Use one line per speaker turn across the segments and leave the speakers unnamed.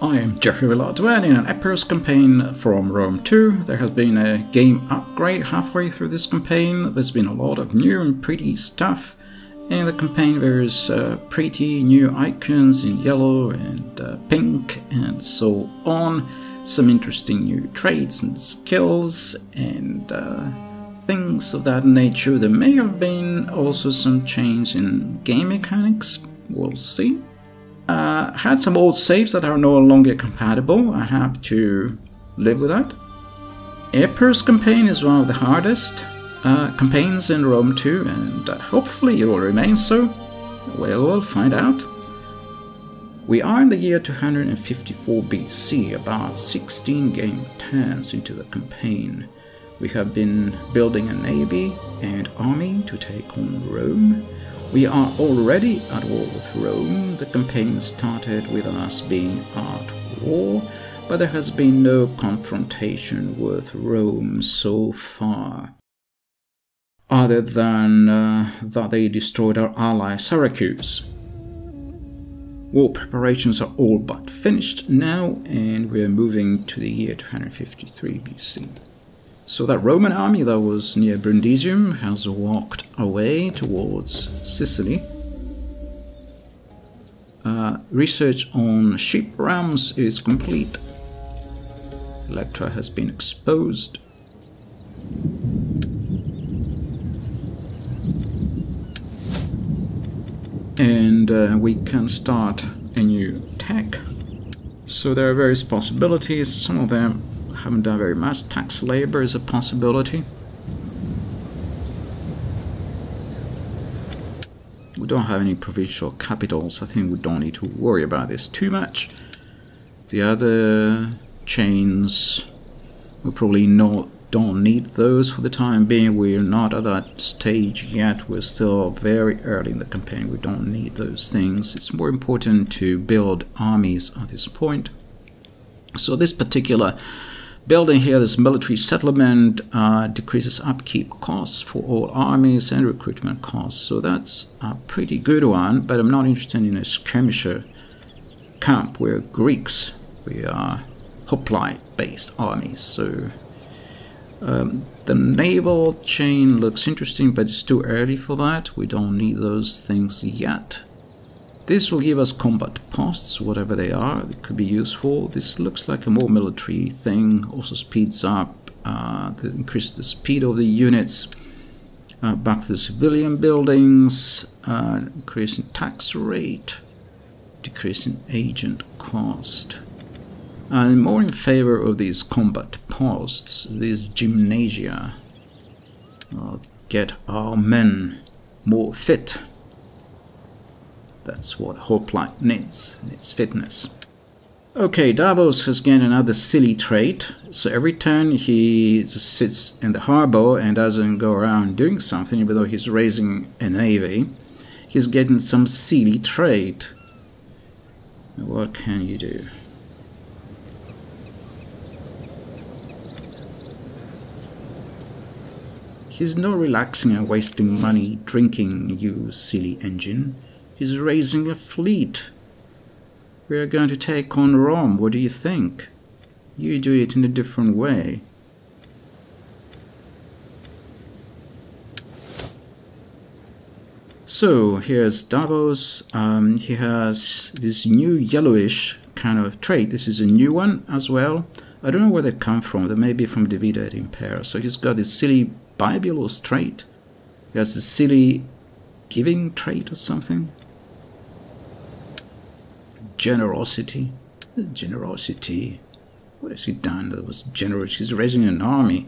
I am Jeffrey Villarduel in an Epirus campaign from Rome 2. There has been a game upgrade halfway through this campaign. There's been a lot of new and pretty stuff. In the campaign there's pretty new icons in yellow and pink and so on. Some interesting new traits and skills and things of that nature. There may have been also some change in game mechanics. We'll see. Had some old saves that are no longer compatible. I have to live with that. Epirus campaign is one of the hardest campaigns in Rome 2, and hopefully it will remain so. Well, we'll find out. We are in the year 254 BC, about 16 game turns into the campaign. We have been building a navy and army to take on Rome. We are already at war with Rome. The campaign started with us being at war, but there has been no confrontation with Rome so far, other than that they destroyed our ally Syracuse. War preparations are all but finished now, and we're moving to the year 253 BC. So that Roman army that was near Brundisium has walked away towards Sicily. Research on ship rams is complete. Electra has been exposed. And we can start a new tech. So there are various possibilities. Some of them haven't done very much. Tax labor is a possibility. We don't have any provincial capitals. I think we don't need to worry about this too much. The other chains, we probably don't need those for the time being. We're not at that stage yet. We're still very early in the campaign. We don't need those things. It's more important to build armies at this point. So this particular building here, this military settlement, decreases upkeep costs for all armies and recruitment costs. So that's a pretty good one, but I'm not interested in a skirmisher camp. We're Greeks. We are hoplite-based armies. So the naval chain looks interesting, but it's too early for that. We don't need those things yet. This will give us combat posts, whatever they are. It could be useful. This looks like a more military thing. Also speeds up, increases the speed of the units. Back to the civilian buildings, increasing tax rate, decreasing agent cost. I'm more in favor of these combat posts, these gymnasia. Get our men more fit. That's what hoplite needs fitness. Okay, Davos has gained another silly trait. So every turn he just sits in the harbor and doesn't go around doing something, even though he's raising a navy. He's getting some silly trait. What can you do? He's not relaxing and wasting money drinking, you silly engine. He's raising a fleet. We are going to take on Rome. What do you think? You do it in a different way. So here's Davos. He has this new yellowish kind of trait. This is a new one as well. I don't know where they come from. They may be from Divida et Impera. So he's got this silly bibulous trait. He has this silly giving trait or something. Generosity. Generosity. What has he done that was generous? He's raising an army.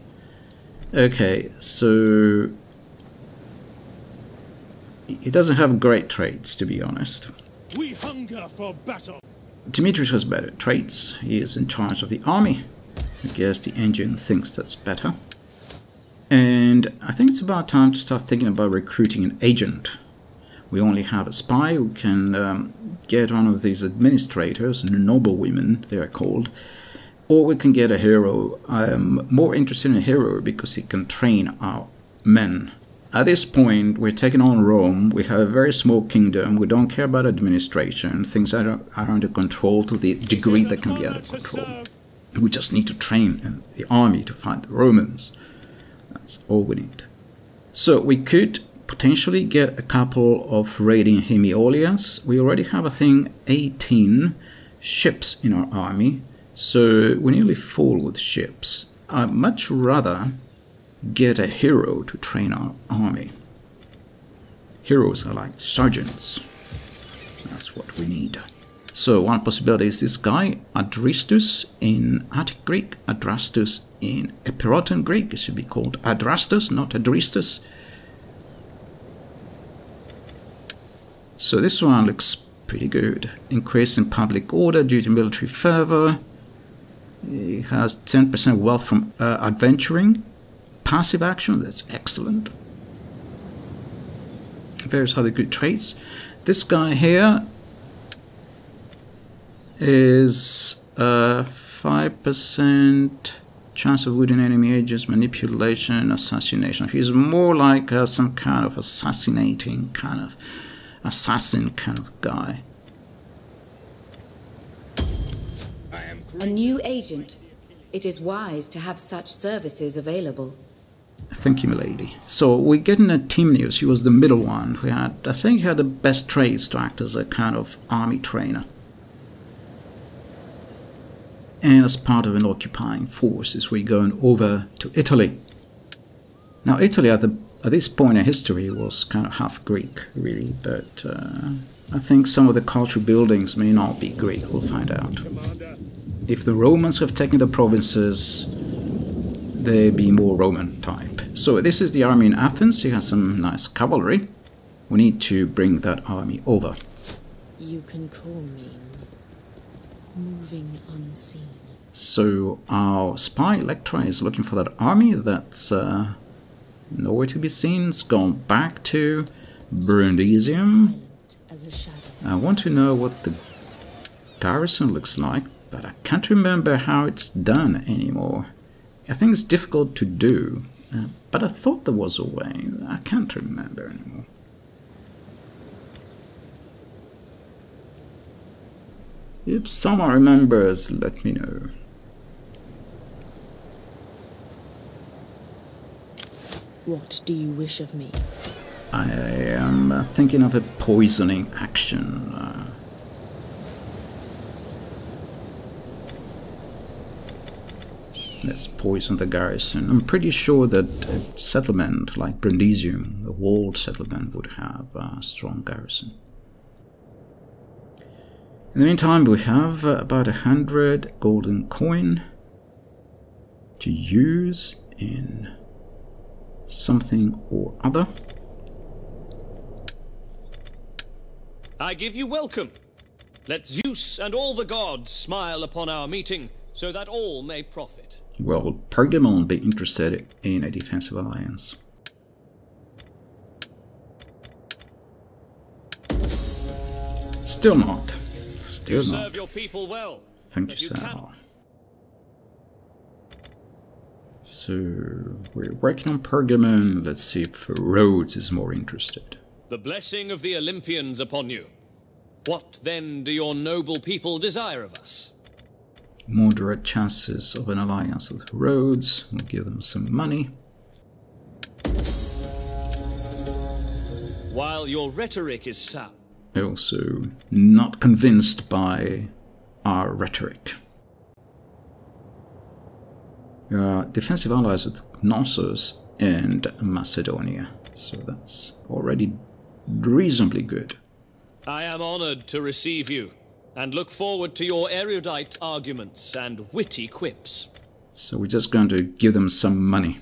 Okay, so he doesn't have great traits, to be honest.
We hunger for battle.
Demetrius has better traits. He is in charge of the army. I guess the engine thinks that's better. And I think it's about time to start thinking about recruiting an agent. We only have a spy who can get one of these administrators, noblewomen they are called, or we can get a hero. I'm more interested in a hero because he can train our men at this point, we're taking on Rome. We have a very small kingdom. We don't care about administration. Things are under control to the degree that can be out of control. We just need to train the army to fight the Romans. That's all we need. So we could potentially get a couple of raiding Hemiolias. We already have, I think, 18 ships in our army. So we're nearly full with ships. I'd much rather get a hero to train our army. Heroes are like sergeants. That's what we need. So one possibility is this guy, Adristus in Attic Greek, Adrastus in Epirotan Greek. It should be called Adrastus, not Adristus. So this one looks pretty good. Increase in public order due to military fervor. He has 10% wealth from adventuring. Passive action, that's excellent. Various other good traits. This guy here is 5% chance of wounding enemy agents, manipulation, assassination. He's more like some kind of assassinating kind of assassin kind of guy.
A new agent. It is wise to have such services available.
Thank you, milady. So we're getting a Timnius. He was the middle one who had, I think, he had the best traits to act as a kind of army trainer. And as part of an occupying force, is we're going over to Italy. Now, Italy at this point in history was kind of half Greek, really, but I think some of the cultural buildings may not be Greek. We'll find out. If the Romans have taken the provinces, they be more Roman type. So this is the army in Athens. He has some nice cavalry. We need to bring that army over.
You can call me moving unseen.
So our spy Electra is looking for that army that's nowhere to be seen. It's gone back to Brundisium. I want to know what the garrison looks like, but I can't remember how it's done anymore. I think it's difficult to do, but I thought there was a way. I can't remember anymore. If someone remembers, let me know.
What do you wish of me?
I am thinking of a poisoning action. Let's poison the garrison. I'm pretty sure that a settlement like Brundisium, a walled settlement, would have a strong garrison. In the meantime, we have about 100 golden coin to use in something or other.
I give you welcome. Let Zeus and all the gods smile upon our meeting, so that all may profit.
Will Pergamon be interested in a defensive alliance? Still not. Still
you
not.
serve your people well.
Thank you, sir. So we're working on Pergamon. Let's see if Rhodes is more interested.
The blessing of the Olympians upon you. What then do your noble people desire of us?
Moderate chances of an alliance with Rhodes. We'll give them some money.
While your rhetoric is sound.
Also not convinced by our rhetoric. Defensive allies with Knossos and Macedonia. So that's already reasonably good.
I am honored to receive you, and look forward to your erudite arguments and witty quips.
So we're just going to give them some money.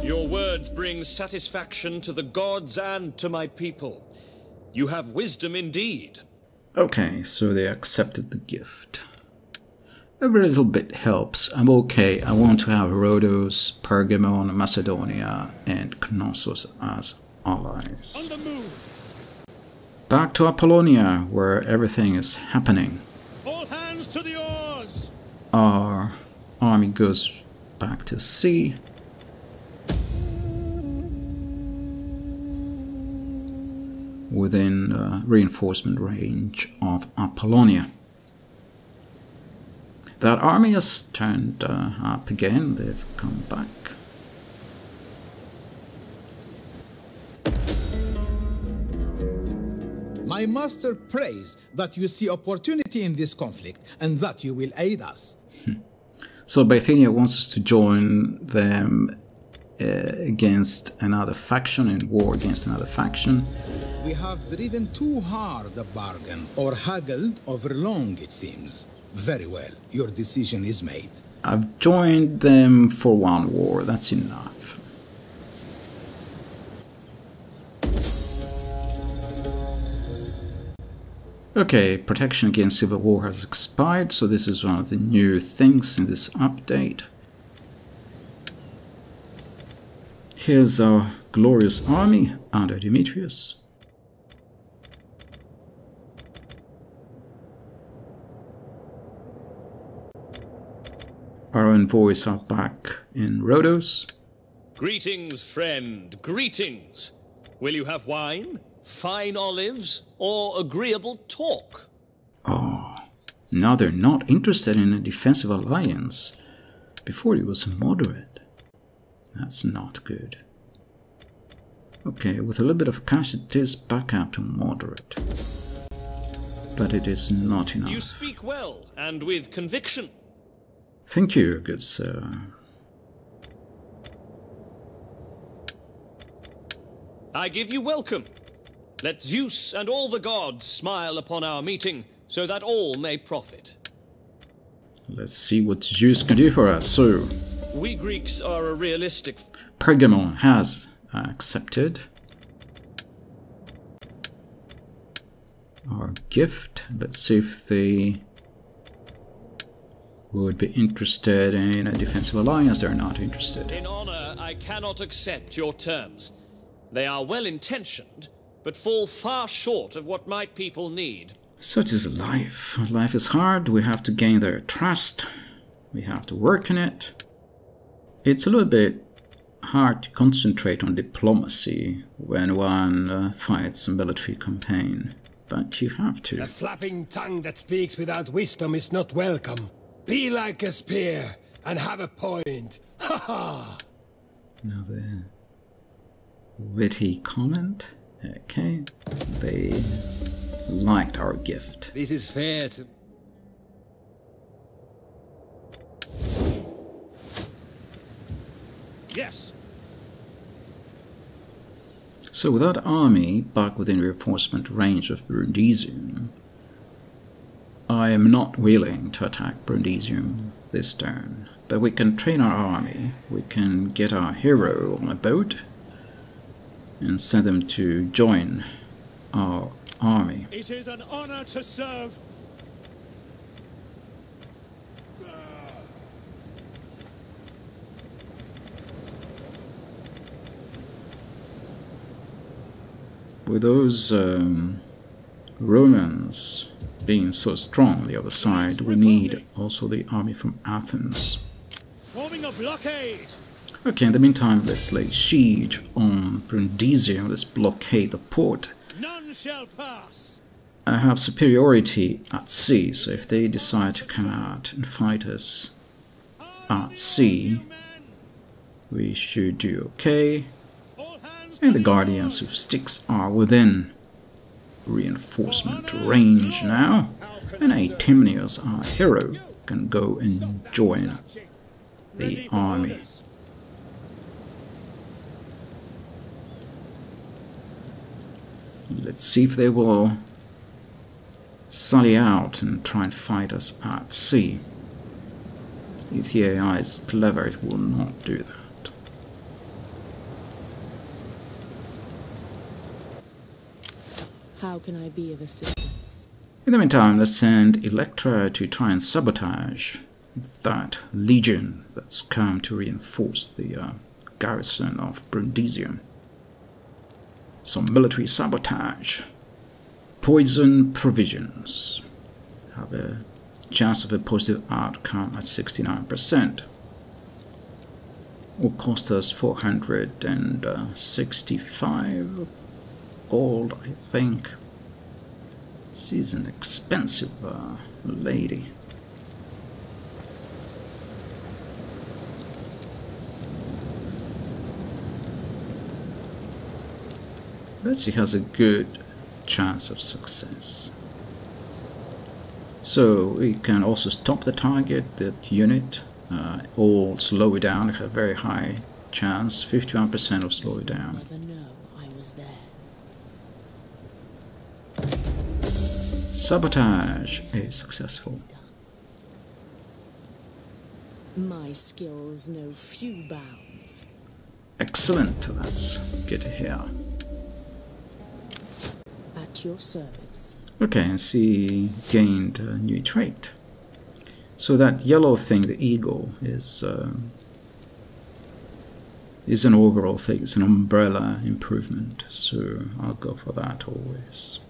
Your words bring satisfaction to the gods and to my people. You have wisdom indeed.
Okay, so they accepted the gift. Every little bit helps. I'm okay. I want to have Rhodos, Pergamon, Macedonia, and Knossos as allies.
On the move!
Back to Apollonia, where everything is happening.
All hands to the oars!
Our army goes back to sea. within reinforcement range of Apollonia. That army has turned up again. They've come back.
My master prays that you see opportunity in this conflict and that you will aid us.
So Bithynia wants us to join them against another faction, in war against another faction.
We have driven too hard a bargain, or haggled over long, it seems. Very well, your decision is made.
I've joined them for one war, that's enough. Okay, protection against civil war has expired, so this is one of the new things in this update. Here's our glorious army under Demetrius. Our envoys are back in Rhodos.
Greetings, friend, greetings. Will you have wine, fine olives, or agreeable talk?
Oh, now they're not interested in a defensive alliance. Before it was moderate. That's not good. Okay, with a little bit of cash it is back up to moderate. But it is not enough.
You speak well, and with conviction.
Thank you, good sir.
I give you welcome. Let Zeus and all the gods smile upon our meeting, so that all may profit.
Let's see what Zeus can do for us. So,
We Greeks are a realistic...
Pergamon has accepted our gift. Let's see if they would be interested in a defensive alliance. They're not interested.
In honor, I cannot accept your terms. They are well-intentioned, but fall far short of what my people need.
Such is life. Life is hard. We have to gain their trust. We have to work on it. It's a little bit hard to concentrate on diplomacy when one fights a military campaign, but you have to.
A flapping tongue that speaks without wisdom is not welcome. Be like a spear and have a point. Ha ha!
Another witty comment. Okay, they liked our gift.
This is fair to...
Yes.
So with that army back within reinforcement range of Brundisium, I am not willing to attack Brundisium this turn. But we can train our army, we can get our hero on a boat and send them to join our army.
It is an honor to serve.
With those Romans being so strong on the other side, we need also the army from Athens.
Forming a blockade.
Okay, in the meantime, let's lay siege on Brundisium. Let's blockade the port.
None shall pass.
I have superiority at sea, so if they decide to come out and fight us at sea, we should do okay. And the Guardians of Styx are within reinforcement range now, and Atimnius, our hero, can go and join the army. Let's see if they will sally out and try and fight us at sea. If the AI is clever, it will not do that.
How can I be of assistance?
In the meantime, let's send Electra to try and sabotage that legion that's come to reinforce the garrison of Brundisium. Some military sabotage. Poison provisions. Have a chance of a positive outcome at 69%. Will cost us 465. gold, I think. She's an expensive lady. But she has a good chance of success. So we can also stop the target, that unit, or slow it down. Have a very high chance, 51% of slow it down.
Never know I was there.
Sabotage is successful.
My skills know few bounds.
Excellent, that's good to hear.
At your service.
Okay, and she gained a new trait. So that yellow thing, the eagle, is an overall thing. It's an umbrella improvement. So I'll go for that always.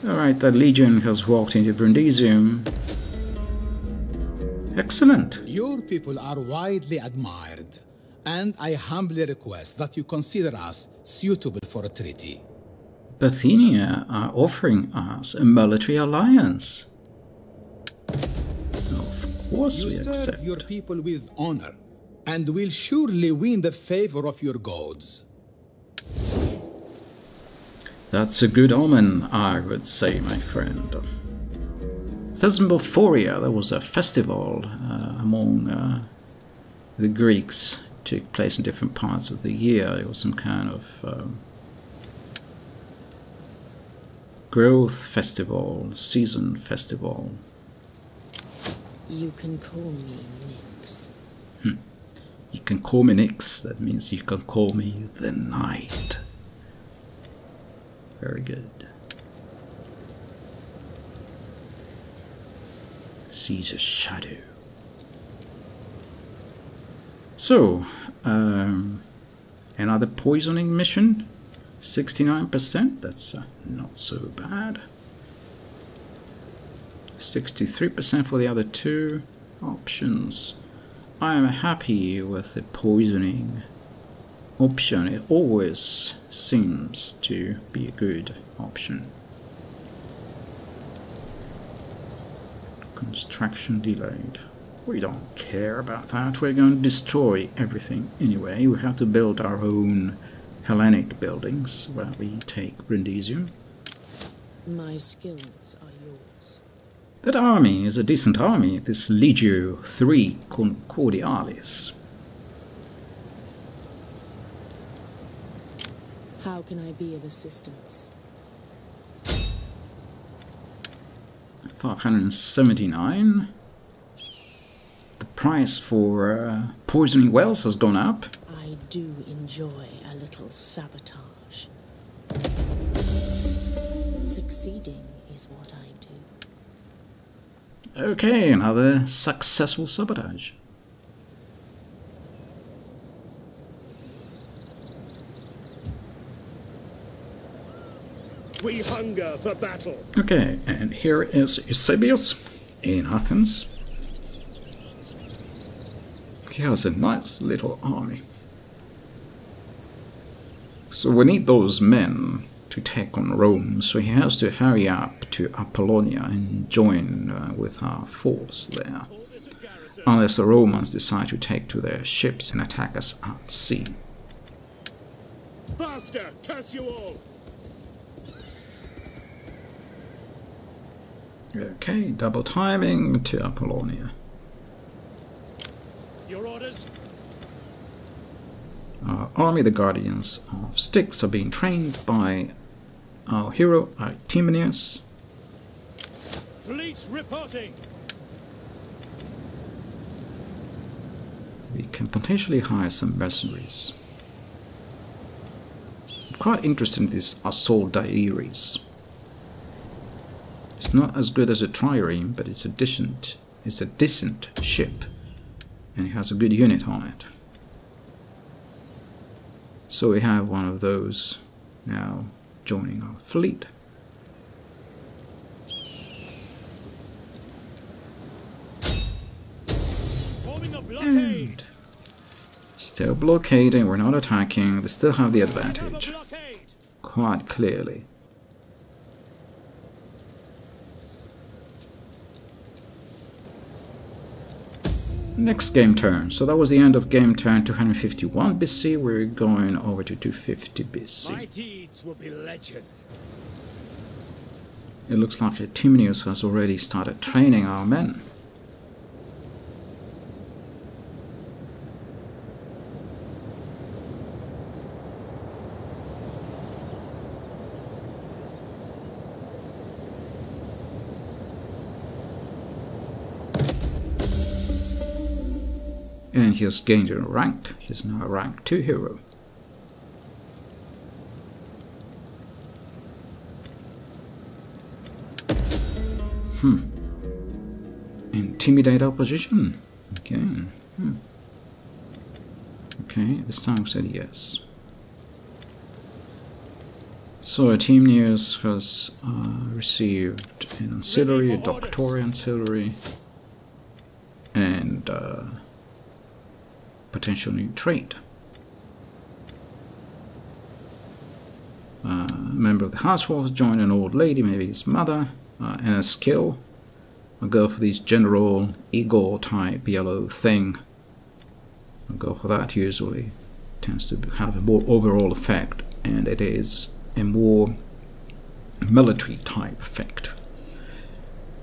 Alright, that legion has walked into Brundisium. Excellent.
Your people are widely admired, and I humbly request that you consider us suitable for a treaty.
Bithynia are offering us a military alliance. Of course we accept.
You serve your people with honor, and will surely win the favor of your gods.
That's a good omen, I would say, my friend. Thesmophoria, there was a festival among the Greeks, took place in different parts of the year. It was some kind of growth festival, season festival.
You can call me Nyx.
You can call me Nyx, that means you can call me the Knight. Very good. Sees a shadow. So, another poisoning mission, 69%, that's not so bad. 63% for the other two options. I am happy with the poisoning option. It always seems to be a good option. Construction delayed. We don't care about that. We're going to destroy everything anyway. We have to build our own Hellenic buildings where we take Brundisium.
My skills are yours.
That army is a decent army, this Legio III Concordialis.
How can I be of assistance?
579. The price for poisoning wells has gone up.
I do enjoy a little sabotage. Succeeding is what I do.
Okay, another successful sabotage.
We hunger for battle.
Okay, and here is Eusebius in Athens. He has a nice little army. So we need those men to take on Rome, so he has to hurry up to Apollonia and join with our force there. Unless the Romans decide to take to their ships and attack us at sea.
Faster, curse you all!
Okay, double timing to Apollonia.
Your orders?
Our army, the Guardians of Styx, are being trained by our hero Artemius.
Fleet reporting!
We can potentially hire some mercenaries. I'm quite interested in this assault diaries. It's not as good as a trireme, but it's a decent ship, and it has a good unit on it. So we have one of those now joining our fleet.
Blockade.
Still blockading, we're not attacking, they still have the
Set up a
advantage.
blockade.
Quite clearly. Next game turn. So that was the end of game turn 251 BC. We're going over to 250
My
BC.
deeds will be legend.
It looks like Epirus has already started training our men. And he has gained a rank. He's now a rank 2 hero. Intimidate opposition. Okay. Okay, this time we said yes. So Team News has received an ancillary, a doctoral ancillary, and potential new trait. A member of the household has joined an old lady, maybe his mother, and a skill. I'll go for this general Igor type yellow thing. I'll go for that usually. Tends to have a more overall effect, and it is a more military type effect.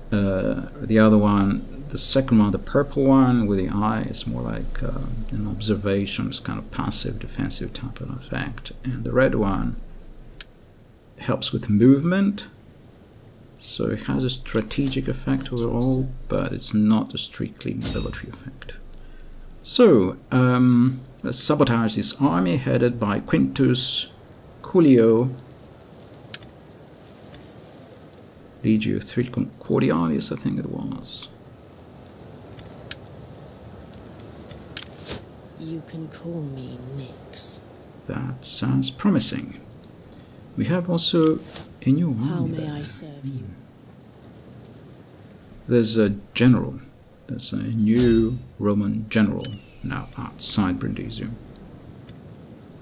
The other one, the second one, the purple one with the eye, is more like an observation, it's kind of passive defensive type of effect. And the red one helps with movement, so it has a strategic effect overall, but it's not a strictly military effect. So let's sabotage this army headed by Quintus Culio Legio III Concordialis, I think it was.
You can call me Nyx.
That sounds promising. We have also a new army.
How may
there.
I serve you?
There's a general. There's a new Roman general now outside Brundisium.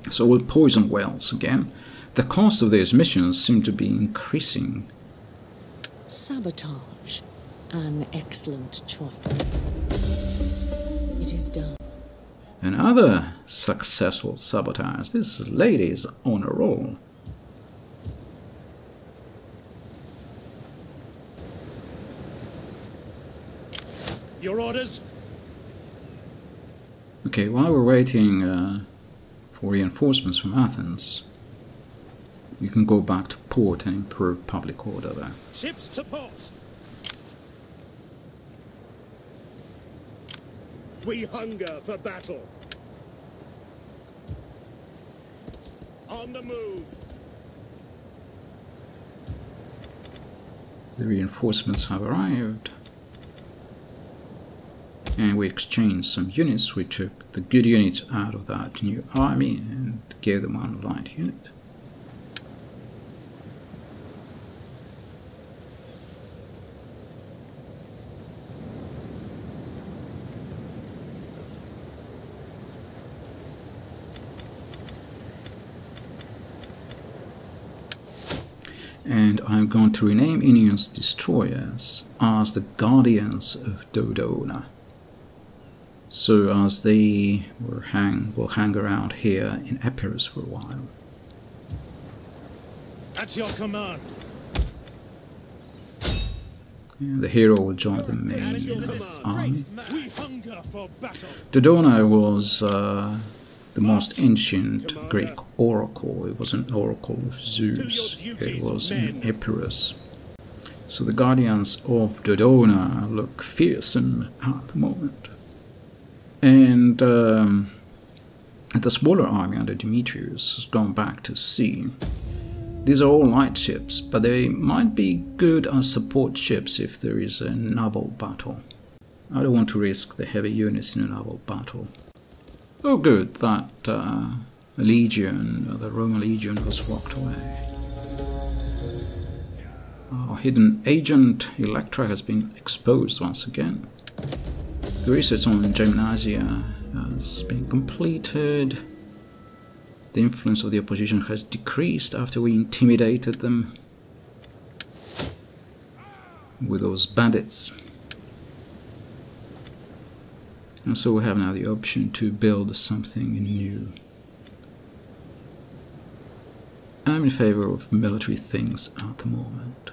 So we'll poison wells again. The cost of these missions seem to be increasing.
Sabotage. An excellent choice. It is done.
Another successful sabotage. This lady is on a roll.
Your orders?
Okay, while we're waiting for reinforcements from Athens, you can go back to port and improve public order there.
Ships to port. We hunger for battle. On the move.
The reinforcements have arrived. And we exchanged some units. We took the good units out of that new army and gave them one light unit. And I'm going to rename Inian's destroyers as the Guardians of Dodona. So as they will hang around here in Epirus for a while.
At your command.
And the hero will join the main
At your command.
army.
We hunger for battle.
Dodona was the most ancient Greek oracle. It was an oracle of Zeus. It was in Epirus. So the Guardians of Dodona look fearsome at the moment. And the smaller army under Demetrius has gone back to sea. These are all light ships, but they might be good as support ships if there is a naval battle. I don't want to risk the heavy units in a naval battle. Oh good, that legion, the Roman legion, has walked away. Our hidden agent, Electra, has been exposed once again. The research on Gymnasia has been completed. The influence of the opposition has decreased after we intimidated them with those bandits. And so we have now the option to build something new. I'm in favor of military things at the moment.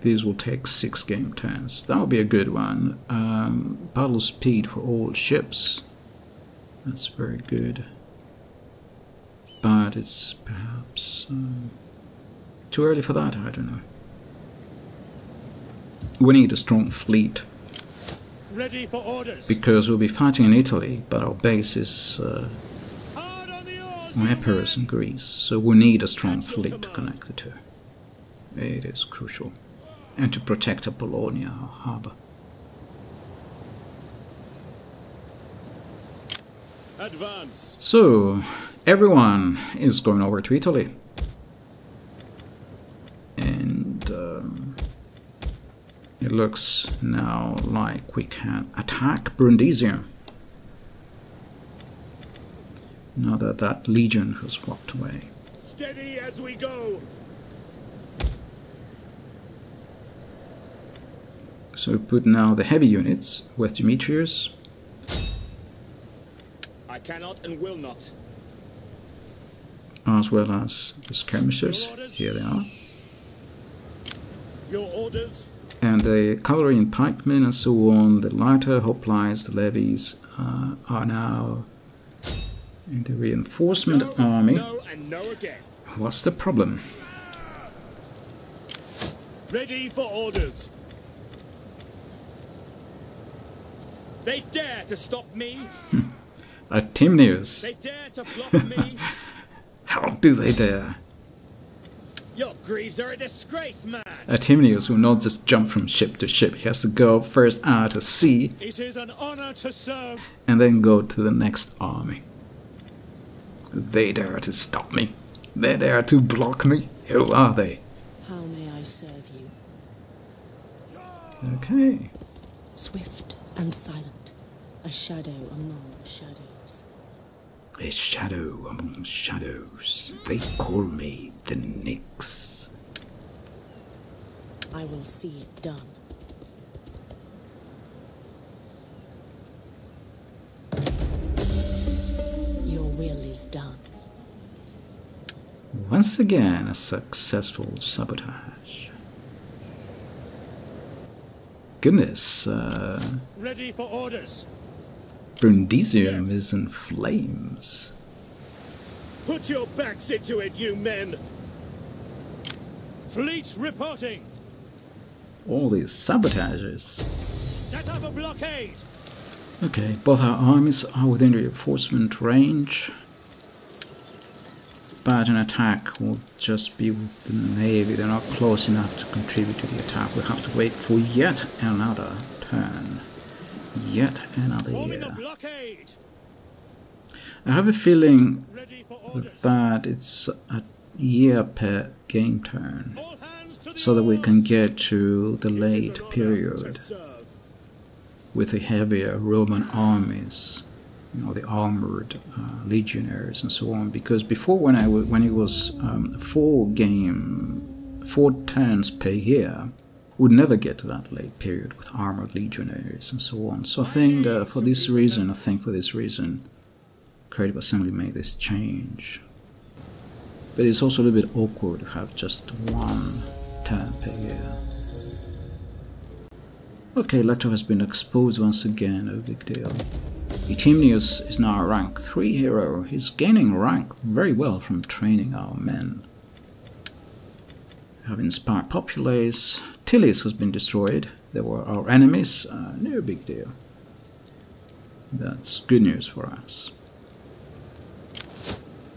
These will take 6 game turns. That will be a good one. Battle speed for all ships. That's very good. But it's perhaps too early for that, I don't know. We need a strong fleet.
Ready for orders.
Because we'll be fighting in Italy, but our base is on Epirus in Greece. So we need a strong fleet to connect the two. It is crucial. And to protect Apollonia, our harbour.
Advance.
So, everyone is going over to Italy. And it looks now like we can attack Brundisium. Now that that legion has walked away.
Steady as we go.
So we put now the heavy units with Demetrius.
I cannot and will not.
As well as the skirmishers. Here they are.
Your orders.
And the cavalry and pikemen and so on, the lighter hoplites, the levies are now in the reinforcement army.
No and no again.
What's the problem?
Ready for orders. They dare to stop me.
Timnius.
They dare to block me.
How do they dare?
Your greaves are a disgrace, man.
Timnius will not just jump from ship to ship. He has to go first out to sea.
It is an honor to serve.
And then go to the next army. They dare to stop me. They dare to block me. Who are they?
How may I serve you?
Okay.
Swift and silent, a shadow among shadows.
A shadow among shadows. They call me the Nyx.
I will see it done. Your will is done.
Once again, a successful sabotage. Goodness,
Ready for orders.
Brundisium
Yes.
is in flames.
Put your backs into it, you men. Fleet reporting.
All these sabotages.
Set up a blockade.
Okay, both our armies are within reinforcement range. But an attack will just be with the navy. They're not close enough to contribute to the attack. We'll have to wait for yet another turn. Yet another
Forming a
year.
blockade.
I have a feeling
Ready for orders.
that it's a year per game turn.
All hands to the
So that we can
oars.
get to the
It is
late
an honor
period
to serve.
with the heavier Roman armies, you know, the armored legionaries and so on. Because before, when it was 4 turns per year, we'd never get to that late period with armored legionaries and so on. So I think for this reason, Creative Assembly made this change. But it's also a little bit awkward to have just 1 turn per year. Okay, Leto has been exposed once again, no big deal. Etimnius is now a rank 3 hero. He's gaining rank very well from training our men. We have inspired populace. Tillis has been destroyed. They were our enemies. No big deal. That's good news for us.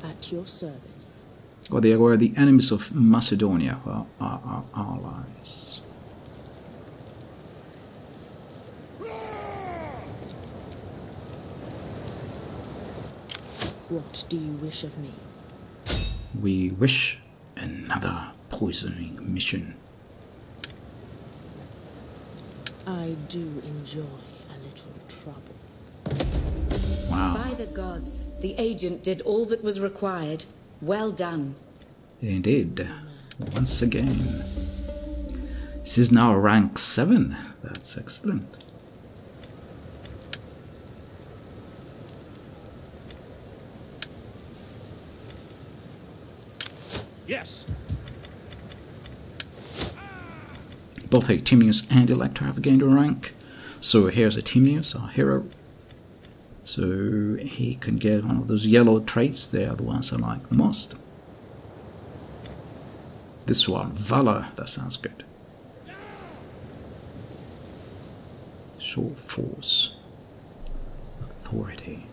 At your service.
Well, they were the enemies of Macedonia, who are our allies.
What do you wish of me?
We wish another poisoning mission.
I do enjoy a little trouble.
Wow.
By the gods, the agent did all that was required. Well done.
Indeed. Once again. This is now rank 7. That's excellent.
Yes.
Both Timius and Elector have gained a rank. So here's Timius, our hero. So he can get one of those yellow traits. They are the ones I like the most. This one, Valor, that sounds good. Show force. Authority.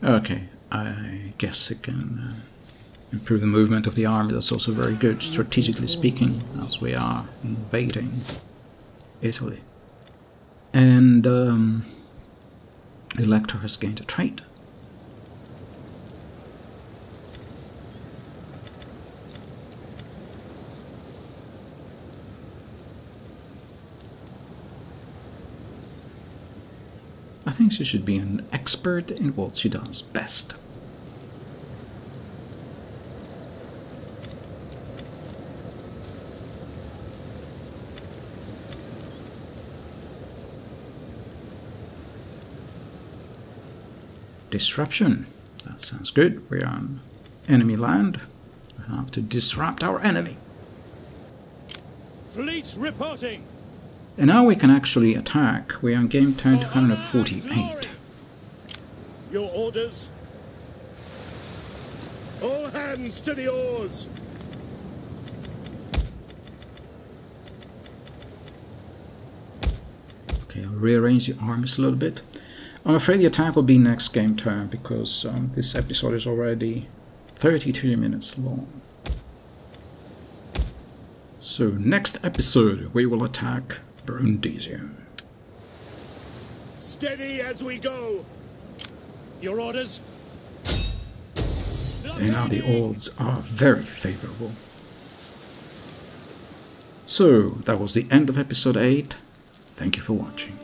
Okay, I guess it can improve the movement of the army. That's also very good, strategically speaking, as we are invading Italy. And Elector has gained a trait. I think she should be an expert in what she does best. Disruption. That sounds good. We're on enemy land. We have to disrupt our enemy.
Fleet reporting.
And now we can actually attack. We are on game turn 248.
Your orders? All hands to the oars!
Okay, I'll rearrange the armies a little bit. I'm afraid the attack will be next game turn because this episode is already 32 minutes long. So next episode we will attack Brundisium.
Steady as we go!
Your orders?
And now the odds are very favorable. So that was the end of episode 8. Thank you for watching.